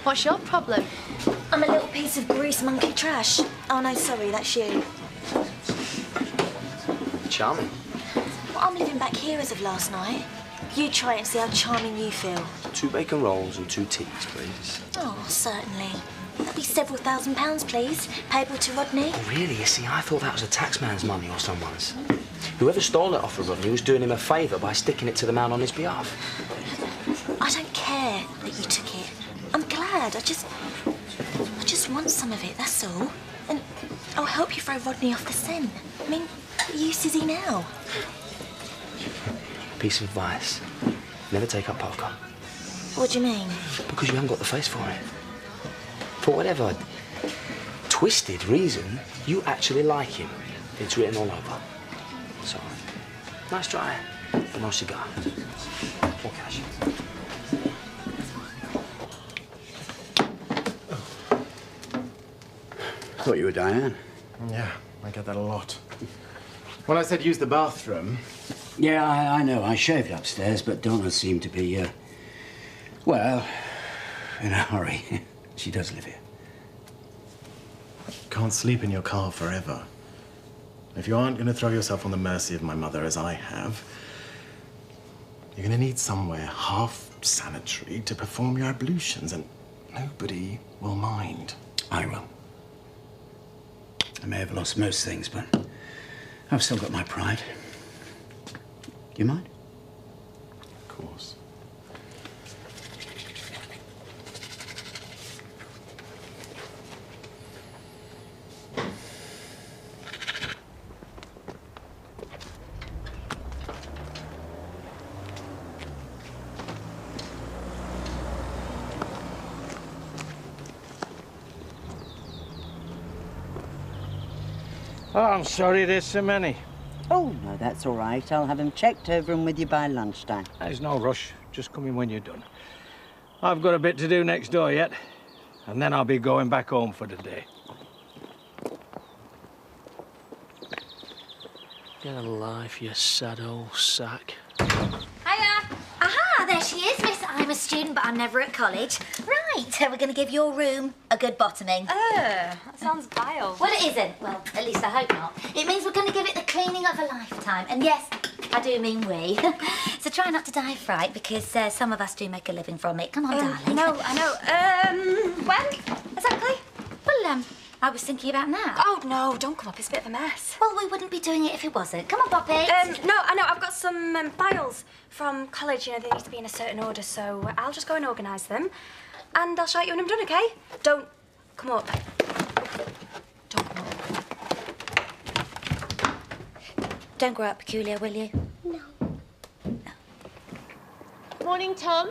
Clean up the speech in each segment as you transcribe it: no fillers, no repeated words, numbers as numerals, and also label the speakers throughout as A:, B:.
A: What's your problem?
B: I'm a little piece of grease monkey trash. Oh, no, sorry, that's you.
C: Charming.
B: Well, I'm living back here as of last night. You try it and see how charming you feel.
C: 2 bacon rolls and 2 teas, please.
B: Oh, certainly. That'll be several £1000s, please. Payable to Rodney.
C: Oh, really? You see, I thought that was a taxman's money or someone's. Whoever stole it off of Rodney was doing him a favour by sticking it to the man on his behalf.
B: I don't care that you took it. I'm glad. I just want some of it, that's all. And I'll help you throw Rodney off the scent. I mean, what use is he now?
C: Piece of advice. Never take up poker.
B: What do you mean?
C: Because you haven't got the face for it. For whatever twisted reason, you actually like him. It's written all over. So, nice try, but no cigar. Or cash.
D: Thought you were Diane.
E: Yeah, I get that a lot. When I said use the bathroom...
D: Yeah, I know. I shaved upstairs, but Donna seemed to be, well, in a hurry. She does live here.
E: Can't sleep in your car forever. If you aren't going to throw yourself on the mercy of my mother, as I have, you're going to need somewhere half-sanitary to perform your ablutions, and nobody will mind.
D: I will. I may have lost most things, but I've still got my pride. Do you mind?
E: Of course.
F: Oh, I'm sorry there's so many.
G: Oh, no, that's all right. I'll have them checked over and with you by lunchtime.
F: There's no rush. Just come in when you're done. I've got a bit to do next door yet, and then I'll be going back home for the day.
C: Get a life, you sad old sack.
B: Hiya! Aha, there she is, miss. I'm a student, but I'm never at college. Right, we're going to give your room a good bottoming.
A: That sounds vile.
B: Well, it isn't. Well, at least I hope not. It means we're going to give it the cleaning of a lifetime. And yes, I do mean we. So try not to die of fright, because some of us do make a living from it. Come on, darling.
A: No, I know. When? Exactly?
B: Well, I was thinking about now.
A: Oh, no, don't come up. It's a bit of a mess.
B: Well, we wouldn't be doing it if it wasn't. Come on, Poppy.
A: No, I know. I've got some files from college. You know, they need to be in a certain order, so I'll just go and organise them. And I'll shout you when I'm done, OK? Don't come up. Don't come up.
B: Don't grow up peculiar, will you?
H: No. Morning, Tom.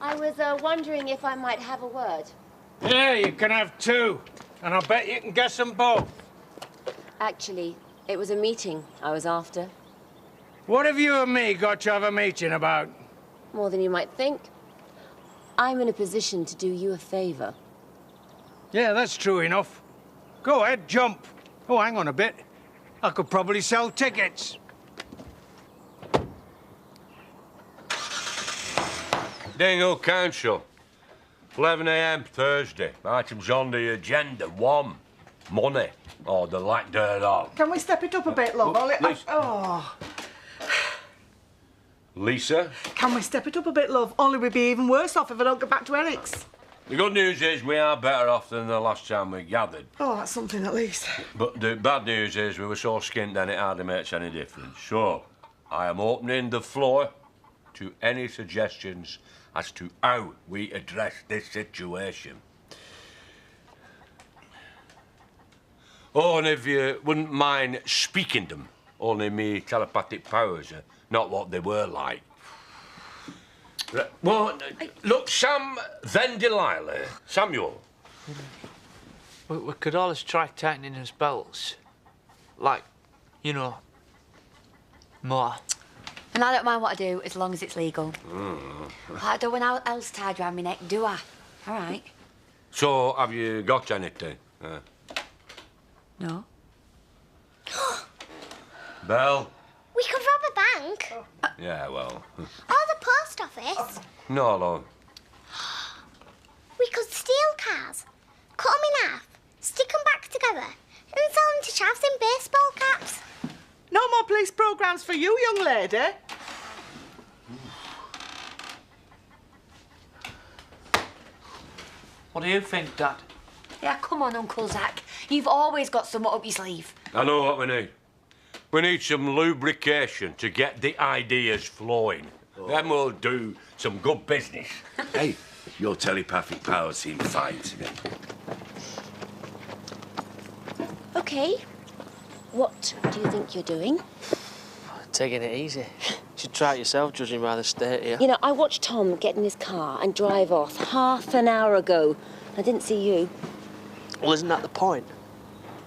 H: I was wondering if I might have a word.
F: Yeah, you can have 2. And I bet you can guess them both.
H: Actually, it was a meeting I was after.
F: What have you and me got to have a meeting about?
H: More than you might think. I'm in a position to do you a favour.
F: Yeah, that's true enough. Go ahead, jump. Oh, hang on a bit. I could probably sell tickets.
I: Dingle Council. 11 a.m. Thursday. Items on the agenda. 1. Money. Or the lack thereof.
G: Can we step it up a bit, love?
I: Lisa?
G: Can we step it up a bit, love? Only we'd be even worse off if I don't get back to Eric's.
I: The good news is we are better off than the last time we gathered.
G: Oh, that's something at least.
I: But the bad news is we were so skint then it hardly makes any difference. So, I am opening the floor to any suggestions as to how we address this situation. Oh, and if you wouldn't mind speaking them, only me telepathic powers are not what they were like. Right. Well, look, Sam, then Delilah. Samuel.
J: We could always try tightening his belts. Like, you know, more.
A: And I don't mind what I do, as long as it's legal. I don't want else tied around my neck, do I? All right.
I: So, have you got anything?
A: No.
I: Belle?
H: We could rob a bank.
I: Yeah, well...
H: Or the post office.
I: No, no.
H: We could
K: cars, cut them in half, stick them back together, and sell them to chavs in baseball caps.
L: No more police programmes for you, young lady.
J: What do you think, Dad?
A: Yeah, come on, Uncle Zach. You've always got something up your sleeve.
I: I know what we need. We need some lubrication to get the ideas flowing. Then we'll do some good business.
M: Hey, your telepathic powers seem fine to me.
H: OK. What do you think you're doing?
J: Taking it easy. You should try it yourself, judging by the state here.
H: You know, I watched Tom get in his car and drive off half an hour ago. I didn't see you.
J: Well, isn't that the point?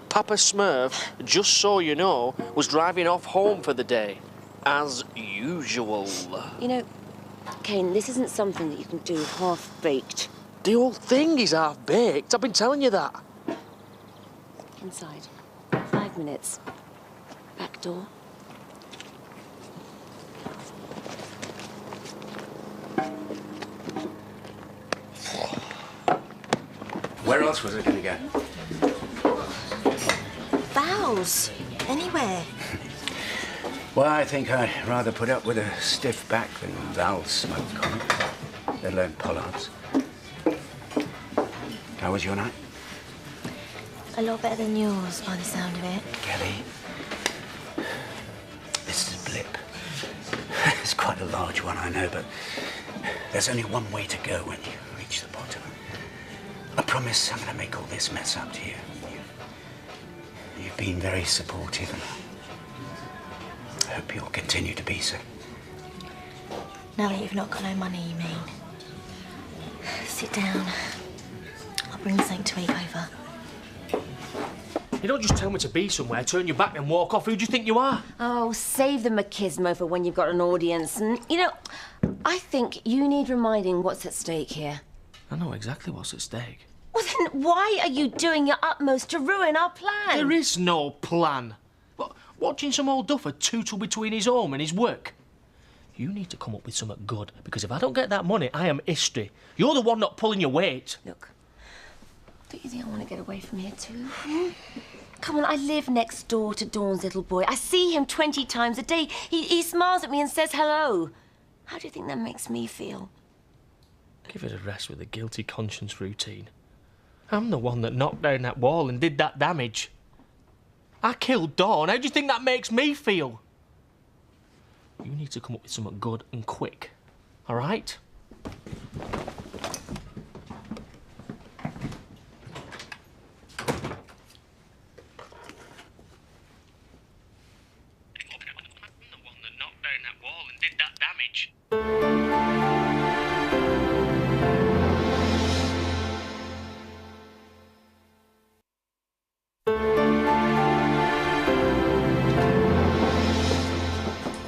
J: Papa Smurf, just so you know, was driving off home for the day. As usual.
H: You know, Kane, this isn't something that you can do half-baked.
J: The whole thing is half-baked. I've been telling you that.
H: Inside. 5 minutes. Back door.
D: Where else was I going to go?
B: Vows. Anywhere.
D: Well, I think I'd rather put up with a stiff back than Val smoke on, let alone Pollard's. How was your night?
B: A lot better than yours, by the sound of it.
D: Kelly, this is a blip. It's quite a large one, I know, but there's only one way to go when you reach the bottom. I promise I'm going to make all this mess up to you. You've been very supportive, and I hope you'll continue to be so.
B: Now that you've not got no money, you mean? Sit down. I'll bring you something to eat over.
J: You don't just tell me to be somewhere, turn your back and walk off. Who do you think you are?
H: Oh, save the machismo for when you've got an audience. And, you know, I think you need reminding what's at stake here.
J: I know exactly what's at stake.
H: Well, then why are you doing your utmost to ruin our plan?
J: There is no plan. What, watching some old duffer tootle between his home and his work? You need to come up with something good, because if I don't get that money, I am history. You're the one not pulling your weight.
H: Look, don't you think I want to get away from here too? Hmm? Come on, I live next door to Dawn's little boy. I see him 20 times a day. He smiles at me and says hello. How do you think that makes me feel?
J: Give it a rest with a guilty conscience routine. I'm the one that knocked down that wall and did that damage. I killed Dawn. How do you think that makes me feel? You need to come up with something good and quick. All right?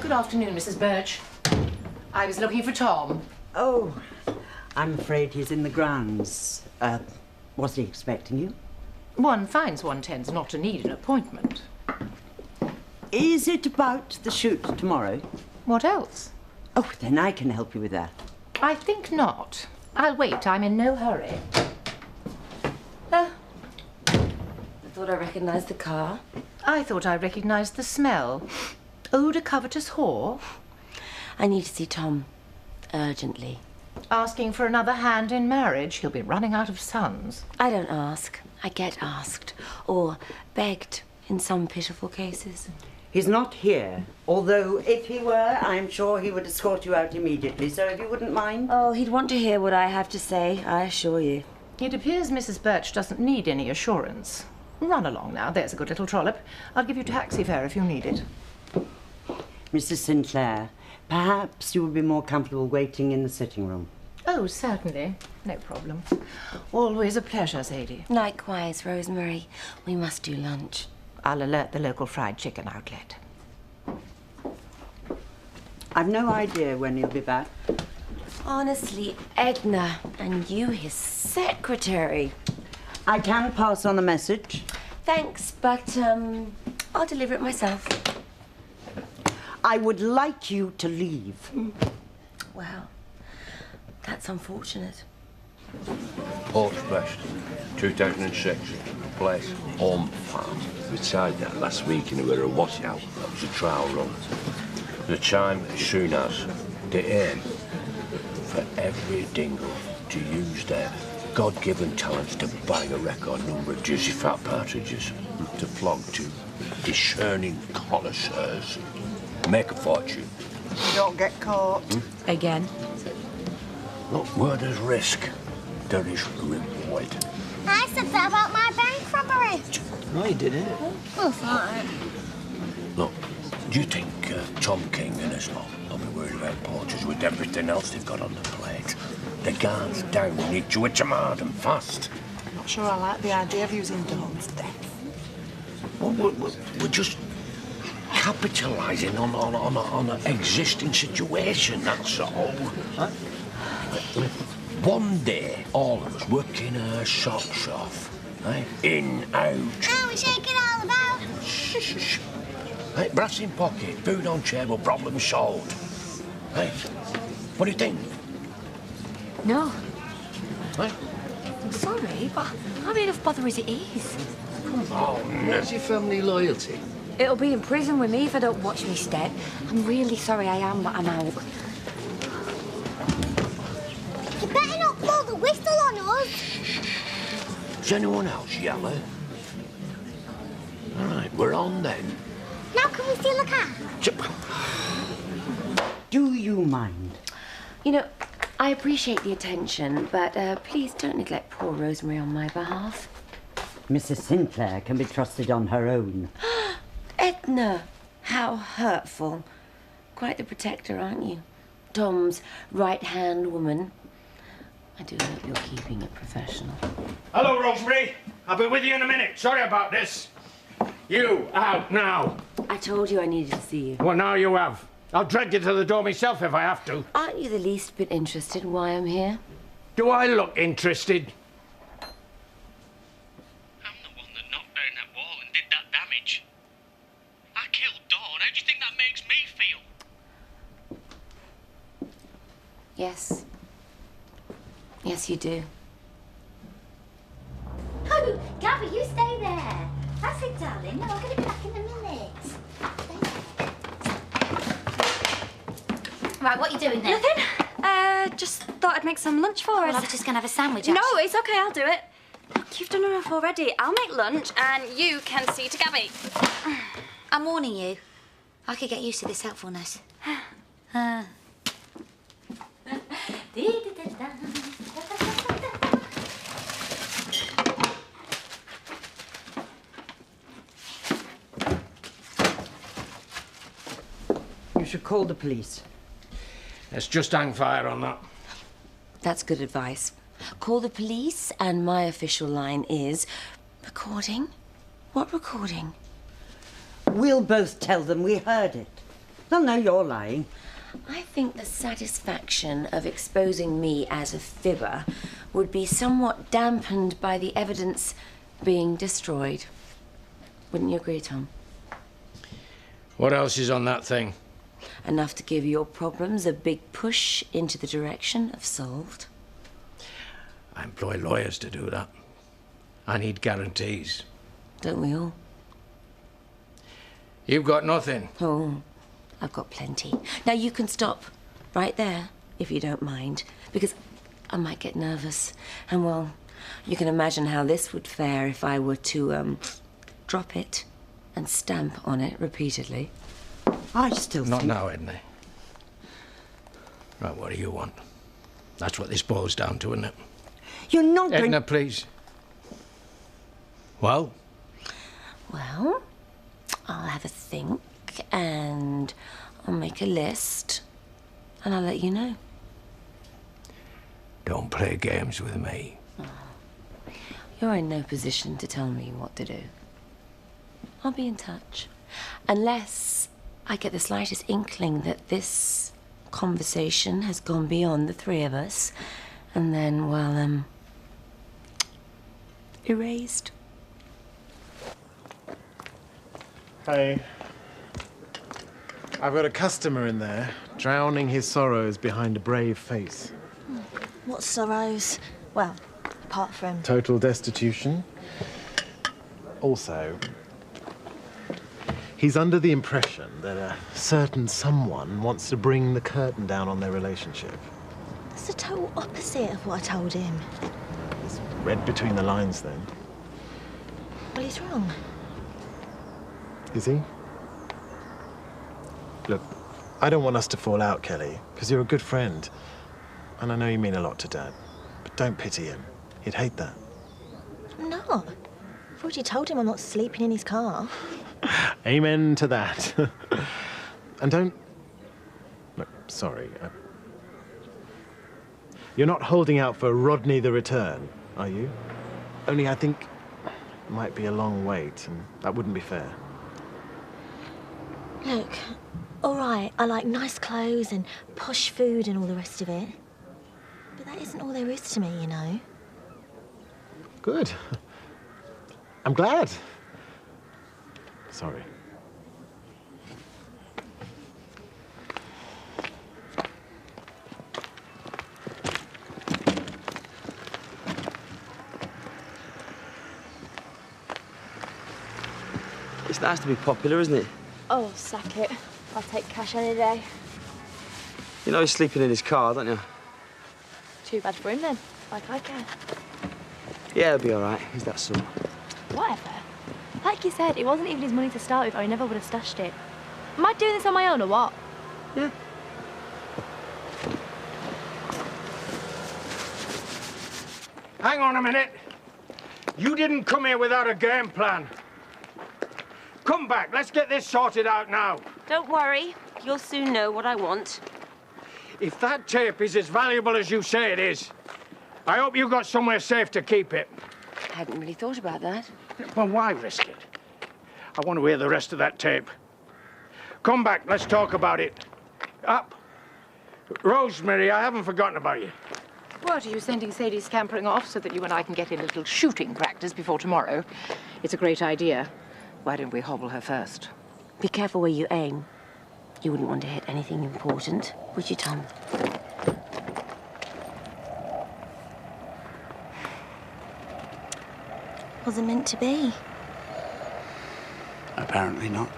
N: Good afternoon, Mrs. Birch. I was looking for Tom.
G: Oh, I'm afraid he's in the grounds. Was he expecting you?
N: One finds one tends not to need an appointment.
G: Is it about the shoot tomorrow?
N: What else?
G: Oh, then I can help you with that.
N: I think not. I'll wait. I'm in no hurry.
H: I thought I recognised the car.
N: I thought I recognised the smell. Ode a covetous whore?
H: I need to see Tom. Urgently.
N: Asking for another hand in marriage? He'll be running out of sons.
H: I don't ask. I get asked. Or begged in some pitiful cases.
G: He's not here, although if he were, I'm sure he would escort you out immediately, so if you wouldn't mind.
H: Oh, he'd want to hear what I have to say, I assure you.
N: It appears Mrs. Birch doesn't need any assurance. Run along now, there's a good little trollop. I'll give you taxi fare if you need it.
G: Mrs. Sinclair, perhaps you would be more comfortable waiting in the sitting room.
N: Oh, certainly. No problem. Always a pleasure, Sadie.
H: Likewise, Rosemary. We must do lunch.
N: I'll alert the local fried chicken outlet.
G: I've no idea when he'll be back.
H: Honestly, Edna, and you his secretary.
G: I can pass on a message.
H: Thanks, but I'll deliver it myself.
G: I would like you to leave.
H: Well, that's unfortunate.
I: Portsbest, 2006. Place, Home Farm. We tried that last week and it were a washout. That was a trial run. The time, as soon as, the aim for every dingle to use their God-given talents to bang a record number of juicy fat partridges, to flog to discerning connoisseurs, make a fortune.
L: You don't get caught.
H: Again?
I: Look, where there's risk, there is reward.
K: I said that about my bank robbery.
C: No, you didn't.
K: Oh, fine.
I: Look, do you think Tom King and his lot will be worried about porters with everything else they've got on the plate? The guards down need to hit 'em hard and fast.
L: Not sure I like the idea of using Dawn's death.
I: We're just capitalising on an existing situation, that's all. Huh? One day, all of us working our socks off. Right? In, out.
K: Oh, we shake it all about.
I: Shh. Right? Brass in pocket, food on table, problem solved. Right? What do you think?
H: No.
I: Right?
H: I'm sorry, but I'm enough bother as it is.
I: Come on.
M: Where's your family loyalty?
H: It'll be in prison with me if I don't watch me step. I'm really sorry I am, but I'm out.
K: You better not blow the whistle on us.
I: Is anyone else yellow? All right, we're on then.
K: Now can we steal a car?
G: Do you mind?
H: You know, I appreciate the attention, but please don't neglect poor Rosemary on my behalf.
G: Mrs. Sinclair can be trusted on her own.
H: Edna, how hurtful. Quite the protector, aren't you? Tom's right-hand woman. I do hope you're keeping it professional.
F: Hello, Rosemary. I'll be with you in a minute. Sorry about this. You, out now.
H: I told you I needed to see you.
F: Well, now you have. I'll drag you to the door myself if I have to.
H: Aren't you the least bit interested in why I'm here?
F: Do I look interested?
J: I'm the one that knocked down that wall and did that damage. I killed Dawn. How do you think that makes me feel?
H: Yes. Yes, you do.
K: Oh, Gabby, you stay there. That's it, darling. No, I'm going to be back in a minute. Right, what are you doing then?
A: Nothing. Just thought I'd make some lunch for us.
K: Well, I was just going to have a sandwich,
A: No,
K: actually.
A: it's okay, I'll do it. Look, you've done enough already. I'll make lunch and you can see to Gabby.
K: I'm warning you. I could get used to this helpfulness.
G: You should call the police.
F: Let's just hang fire on that.
H: That's good advice. Call the police, and my official line is... Recording? What recording?
G: We'll both tell them we heard it. They'll know you're lying.
H: I think the satisfaction of exposing me as a fibber would be somewhat dampened by the evidence being destroyed. Wouldn't you agree, Tom?
F: What else is on that thing?
H: Enough to give your problems a big push into the direction of solved.
F: I employ lawyers to do that. I need guarantees.
H: Don't we all?
F: You've got nothing.
H: Oh, I've got plenty. Now you can stop right there, if you don't mind, because I might get nervous. And well, you can imagine how this would fare if I were to, drop it and stamp on it repeatedly.
G: I still
F: Not
G: think...
F: now, Edna. Right, what do you want? That's what this boils down to, isn't it?
G: You're not going...
F: Edna, please. Well?
H: Well, I'll have a think and I'll make a list and I'll let you know.
F: Don't play games with me.
H: You're in no position to tell me what to do. I'll be in touch. Unless I get the slightest inkling that this conversation has gone beyond the three of us, and then, well, erased.
E: Hey. I've got a customer in there, drowning his sorrows behind a brave face.
B: What sorrows? Well, apart from...
E: Total destitution. Also, he's under the impression that a certain someone wants to bring the curtain down on their relationship.
B: That's the total opposite of what I told him.
E: He's read between the lines then.
B: Well, he's wrong.
E: Is he? Look, I don't want us to fall out, Kelly, because you're a good friend. And I know you mean a lot to Dad. But don't pity him. He'd hate that.
B: I'm not. I've already told him I'm not sleeping in his car.
E: Amen to that. And don't... Look, sorry. You're not holding out for Rodney the Return, are you? Only I think it might be a long wait, and that wouldn't be fair.
B: Look, all right, I like nice clothes and posh food and all the rest of it. But that isn't all there is to me, you know.
E: Good. I'm glad. Sorry.
C: It's nice to be popular, isn't it?
A: Oh, sack it. I'll take cash any day.
C: You know he's sleeping in his car, don't you?
A: Too bad for him then. Like I care.
C: Yeah, he'll be all right. He's that sort.
A: Whatever. Like you said, it wasn't even his money to start with, or he never would have stashed it. Am I doing this on my own or what?
C: Yeah.
F: Hang on a minute. You didn't come here without a game plan. Come back. Let's get this sorted out now.
H: Don't worry. You'll soon know what I want.
F: If that tape is as valuable as you say it is, I hope you got somewhere safe to keep it.
H: I hadn't really thought about that.
F: Well, why risk it? I want to hear the rest of that tape. Come back. Let's talk about it. Up. Rosemary, I haven't forgotten about you.
N: What, are you sending Sadie scampering off so that you and I can get in a little shooting practice before tomorrow? It's a great idea. Why don't we hobble her first?
H: Be careful where you aim. You wouldn't want to hit anything important, would you, Tom?
B: Wasn't meant to be.
D: Apparently not.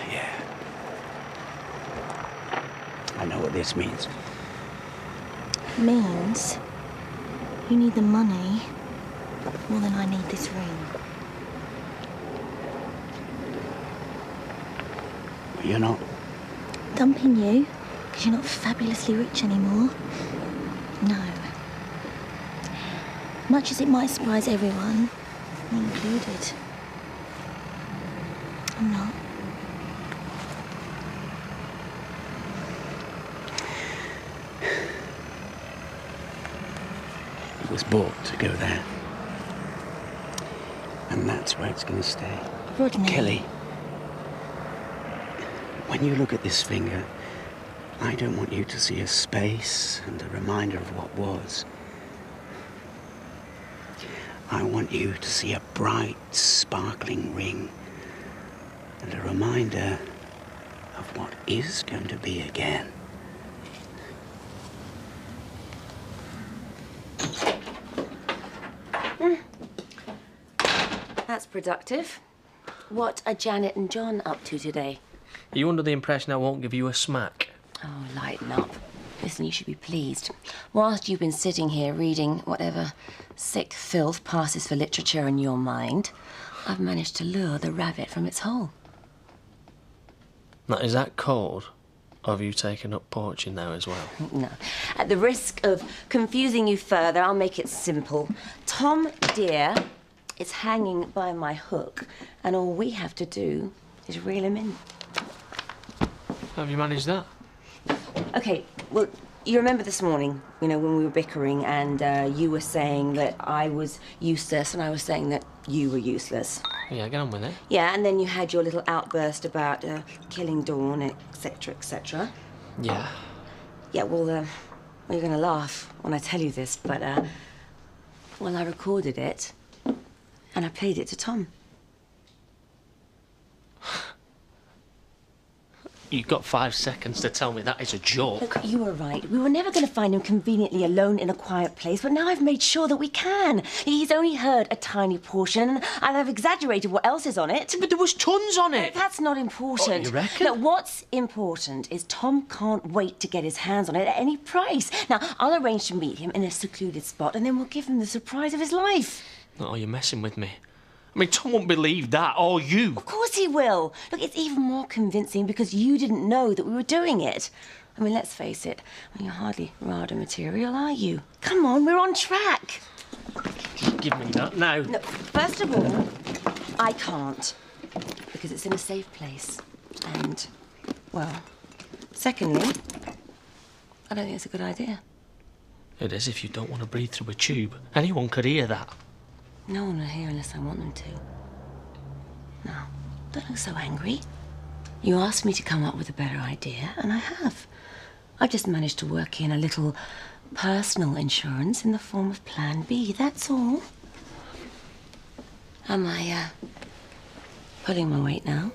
D: Yeah. I know what this means.
B: Means you need the money more than I need this ring.
D: You're not.
B: Dumping you because you're not fabulously rich anymore. No. Much as it might surprise everyone, me included, I'm not.
D: It was bought to go there. And that's where it's going to stay.
B: Rodney.
D: Kelly, when you look at this finger, I don't want you to see a space and a reminder of what was. I want you to see a bright, sparkling ring and a reminder of what is going to be again.
H: That's productive. What are Janet and John up to today?
J: Are you under the impression I won't give you a smack?
H: Oh, lighten up. Listen, you should be pleased. Whilst you've been sitting here reading whatever sick filth passes for literature in your mind, I've managed to lure the rabbit from its hole.
J: Now, is that cold? Or have you taken up poaching now as well?
H: No. At the risk of confusing you further, I'll make it simple. Tom, dear, is hanging by my hook, and all we have to do is reel him in.
J: How have you managed that?
H: OK, well, you remember this morning, you know, when we were bickering and you were saying that I was useless and I was saying that you were useless.
J: Yeah, get on with it.
H: Yeah, and then you had your little outburst about killing Dawn, etc., etc.
J: Yeah.
H: Yeah, well, you're going to laugh when I tell you this, but, well, I recorded it and I played it to Tom.
J: You've got 5 seconds to tell me that is a joke.
H: Look, you were right. We were never going to find him conveniently alone in a quiet place, but now I've made sure that we can. He's only heard a tiny portion, and I've exaggerated what else is on it.
J: But there was tons on it.
H: That's not important.
J: Oh, you reckon?
H: Look, what's important is Tom can't wait to get his hands on it at any price. Now, I'll arrange to meet him in a secluded spot, and then we'll give him the surprise of his life.
J: Oh, you're messing with me. I mean, Tom won't believe that, or you.
H: Of course he will. Look, it's even more convincing because you didn't know that we were doing it. I mean, let's face it. I mean, you're hardly RADA material, are you? Come on, we're on track.
J: Give me that now.
H: No, first of all, I can't. Because it's in a safe place. And, well, secondly, I don't think it's a good idea.
J: It is if you don't want to breathe through a tube. Anyone could hear that.
H: No one will hear unless I want them to. Now, don't look so angry. You asked me to come up with a better idea, and I have. I've just managed to work in a little personal insurance in the form of Plan B, that's all. Am I, pulling my weight now?